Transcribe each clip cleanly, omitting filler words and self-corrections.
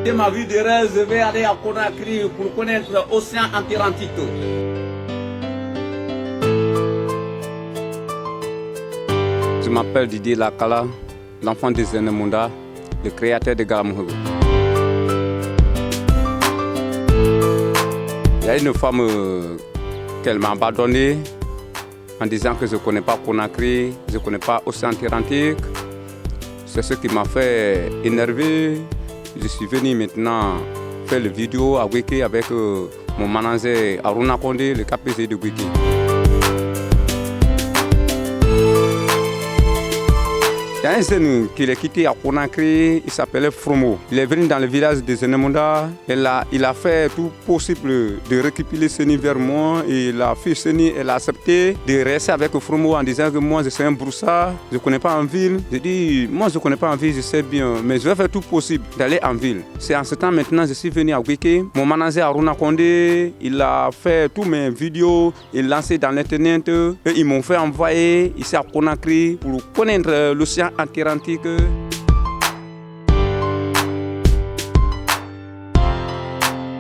quitter ma vie de rêve, je vais aller à Conakry pour connaître l'océan Atlantique. Je m'appelle Didier Lakala, l'enfant de Zenemunda, le créateur de Galamouhou. Il y a une femme qu'elle m'a abandonnée en disant que je ne connais pas Conakry, je ne connais pas l'océan Atlantique. C'est ce qui m'a fait énerver. Je suis venu maintenant faire la vidéo à Wiki avec mon manager Aruna Kondé, le KPC de Wiki. Il y a un jeune qui l'a quitté à Conakry, il s'appelait Fromo. Il est venu dans le village de Zenemunda. Il a fait tout possible de récupérer Seni vers moi. Et la fille Seni, elle a accepté de rester avec Fromo en disant que moi je suis un broussard, je ne connais pas en ville. Je dis, moi je ne connais pas en ville, je sais bien, mais je vais faire tout possible d'aller en ville. C'est en ce temps maintenant, je suis venu à Wiki. Mon manager Aruna Kondé, il a fait toutes mes vidéos, il l'a lancé dans l'internet. Et ils m'ont fait envoyer ici à Conakry pour connaître l'océan Atlantique.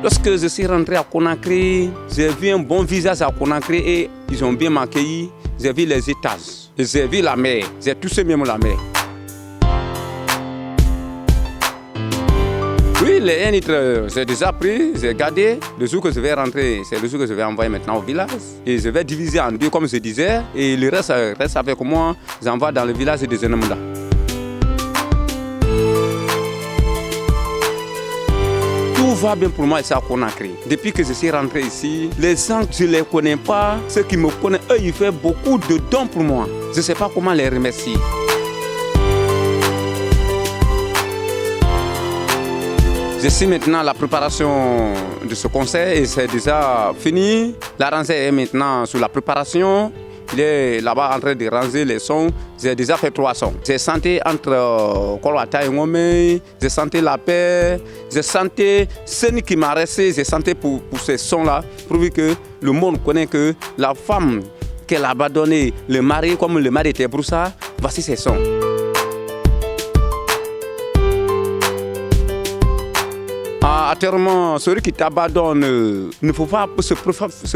Lorsque je suis rentré à Conakry, j'ai vu un bon visage à Conakry et ils ont bien m'accueilli. J'ai vu les étages, j'ai vu la mer, j'ai touché même la mer. Oui, les 1 litre, j'ai déjà pris, j'ai gardé. Le jour que je vais rentrer, c'est le jour que je vais envoyer maintenant au village. Et je vais diviser en deux, comme je disais. Et le reste reste avec moi. J'envoie dans le village de Zenemunda. Tout va bien pour moi ici à Conakry. Depuis que je suis rentré ici, les gens, je ne les connais pas. Ceux qui me connaissent, eux, ils font beaucoup de dons pour moi. Je ne sais pas comment les remercier. Je suis maintenant à la préparation de ce concert et c'est déjà fini. La rangée est maintenant sur la préparation. Il est là-bas en train de ranger les sons. J'ai déjà fait 3 sons. J'ai senti entre Kolwata et Ngomé, j'ai senti la paix, j'ai senti ce qui m'a resté, j'ai senti pour ces sons-là, prouver que le monde connaît que la femme qu'elle a abandonnée, le mari, comme le mari était broussard, voici ces sons. Actuellement, celui qui t'abandonne, ne faut pas se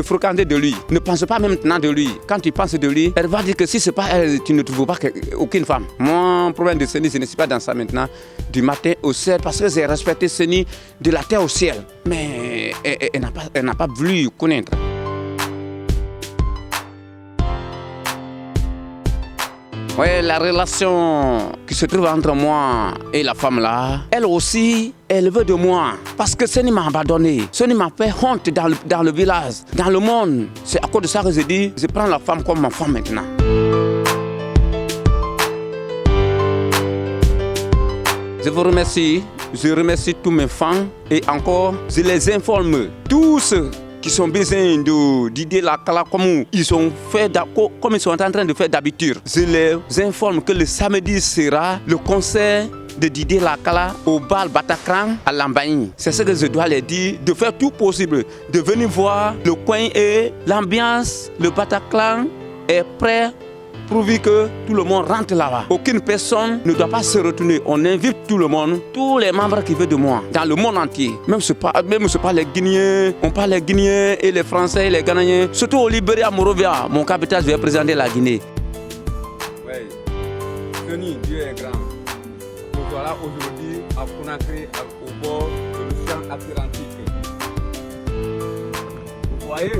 fréquenter de lui. Ne pense pas maintenant de lui. Quand tu penses de lui, elle va dire que si ce n'est pas elle, tu ne trouves pas aucune femme. Mon problème de Seni, je ne suis pas dans ça maintenant, du matin au ciel, parce que j'ai respecté Seni de la terre au ciel. Mais elle n'a pas voulu connaître. Oui, la relation qui se trouve entre moi et la femme là, elle aussi, elle veut de moi. Parce que Seni m'a abandonné. Seni m'a fait honte dans le village, dans le monde. C'est à cause de ça que je dis, je prends la femme comme ma femme maintenant. Je vous remercie. Je remercie tous mes fans. Et encore, je les informe. Tous qui sont besoin de Didier Lakala comme ils sont en train de faire d'habitude. Je les informe que le samedi sera le concert de Didier Lakala au bar Bataclan à Lambagne. C'est ce que je dois les dire, de faire tout possible, de venir voir le coin et l'ambiance. Le Bataclan est prêt pour que tout le monde rentre là-bas. Aucune personne ne doit pas se retourner. On invite tout le monde, tous les membres qui veulent de moi, dans le monde entier. Même ce n'est pas les Guinéens, on parle les Guinéens et les Français et les Ghanéens. Surtout au Libéria, Monrovia, mon capital, je vais présenter la Guinée. Oui, Seni, Dieu est grand. Nous voilà aujourd'hui à Conakry, au bord de l'océan Atlantique. Vous voyez?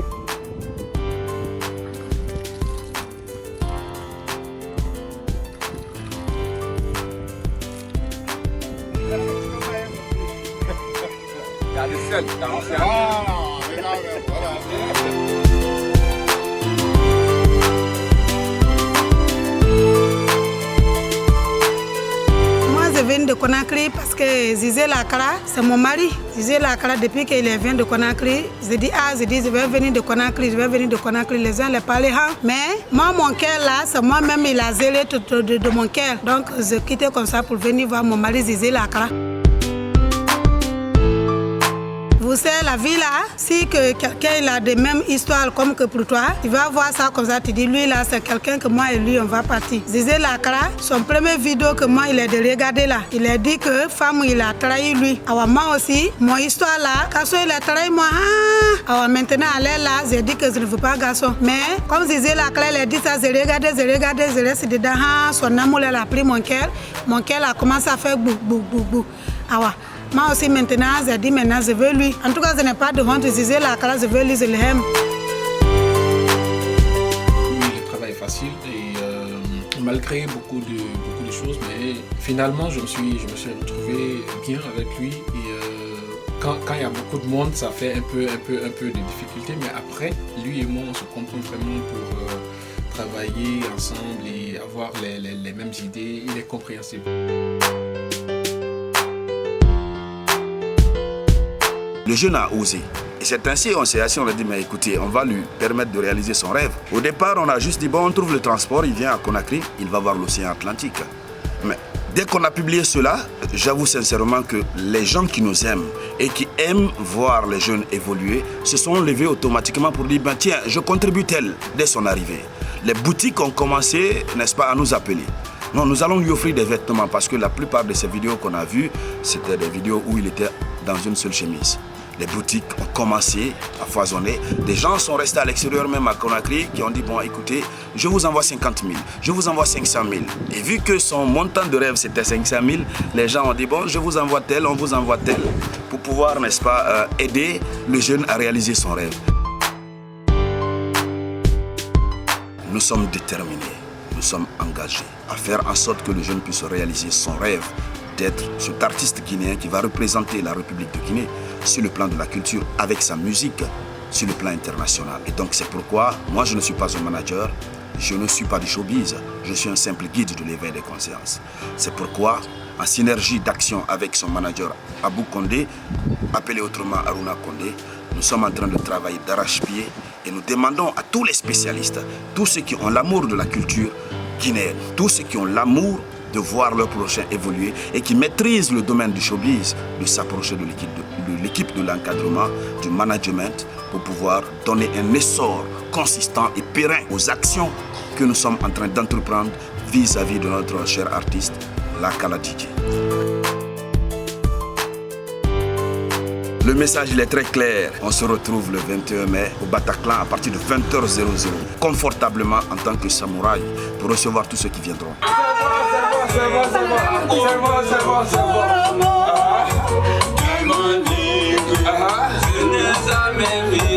Il y a des sels dans l'océan. Moi, je viens de Conakry parce que Zizé Lakala, c'est mon mari. Zizé Lakala, depuis qu'il vient de Conakry, je dis, je vais venir de Conakry, je vais venir de Conakry. Les gens les parlaient, mais moi, mon cœur là, c'est moi-même, il a zélé de mon cœur. Donc, je quittais comme ça pour venir voir mon mari Zizé Lakala. Vous Vous savez, la vie là, si que quelqu'un il a des mêmes histoires comme que pour toi, il va voir ça comme ça, tu dis lui là, c'est quelqu'un que moi et lui on va partir. Zizé Lakra, son premier vidéo que moi il a de regarder là, il a dit que femme il a trahi lui. Alors moi aussi, mon histoire là, garçon il a trahi moi. Alors maintenant elle est là, j'ai dit que je ne veux pas garçon. Mais comme Zizé Lakra il a dit ça, j'ai regardé, je reste dedans, son amour elle a pris mon cœur a commencé à faire bou bou bou bou. Alors moi aussi maintenant, j'ai dit maintenant je veux lui. En tout cas, je n'ai pas de honte de Zizé Lakra, je veux lui, je l'aime. Oui, le travail est facile et malgré beaucoup de choses, mais finalement je me suis retrouvé bien avec lui et quand il y a beaucoup de monde, ça fait un peu de difficulté, mais après, lui et moi on se comprend vraiment pour travailler ensemble et avoir les mêmes idées, il est compréhensible. Le jeune a osé. Et c'est ainsi on s'est assis, on a dit, mais écoutez, on va lui permettre de réaliser son rêve. Au départ, on a juste dit, bon, on trouve le transport, il vient à Conakry, il va voir l'océan Atlantique. Mais dès qu'on a publié cela, j'avoue sincèrement que les gens qui nous aiment et qui aiment voir les jeunes évoluer se sont levés automatiquement pour dire, ben, tiens, je contribue tel dès son arrivée. Les boutiques ont commencé, n'est-ce pas, à nous appeler. Non, nous allons lui offrir des vêtements parce que la plupart de ces vidéos qu'on a vues, c'était des vidéos où il était dans une seule chemise. Les boutiques ont commencé à foisonner. Des gens sont restés à l'extérieur, même à Conakry, qui ont dit, bon, écoutez, je vous envoie 50 000, je vous envoie 500 000. Et vu que son montant de rêve, c'était 500 000, les gens ont dit, bon, je vous envoie tel, on vous envoie tel, pour pouvoir, n'est-ce pas, aider le jeune à réaliser son rêve. Nous sommes déterminés, nous sommes engagés à faire en sorte que le jeune puisse réaliser son rêve d'être cet artiste guinéen qui va représenter la République de Guinée sur le plan de la culture avec sa musique sur le plan international. Et donc c'est pourquoi moi je ne suis pas un manager, je ne suis pas du showbiz, je suis un simple guide de l'éveil des consciences. C'est pourquoi en synergie d'action avec son manager Abou Condé, appelé autrement Aruna Condé, nous sommes en train de travailler d'arrache-pied et nous demandons à tous les spécialistes, tous ceux qui ont l'amour de la culture guinéenne, tous ceux qui ont l'amour de voir leur prochain évoluer et qui maîtrisent le domaine du showbiz, de s'approcher de l'équipe de l'encadrement, du management, pour pouvoir donner un essor consistant et périn aux actions que nous sommes en train d'entreprendre vis-à-vis de notre cher artiste, Lakala DJ. Le message il est très clair. On se retrouve le 21 mai au Bataclan à partir de 20h00, confortablement en tant que samouraï, pour recevoir tous ceux qui viendront. C'est bon. Tu m'as dit que je n'ai jamais vu.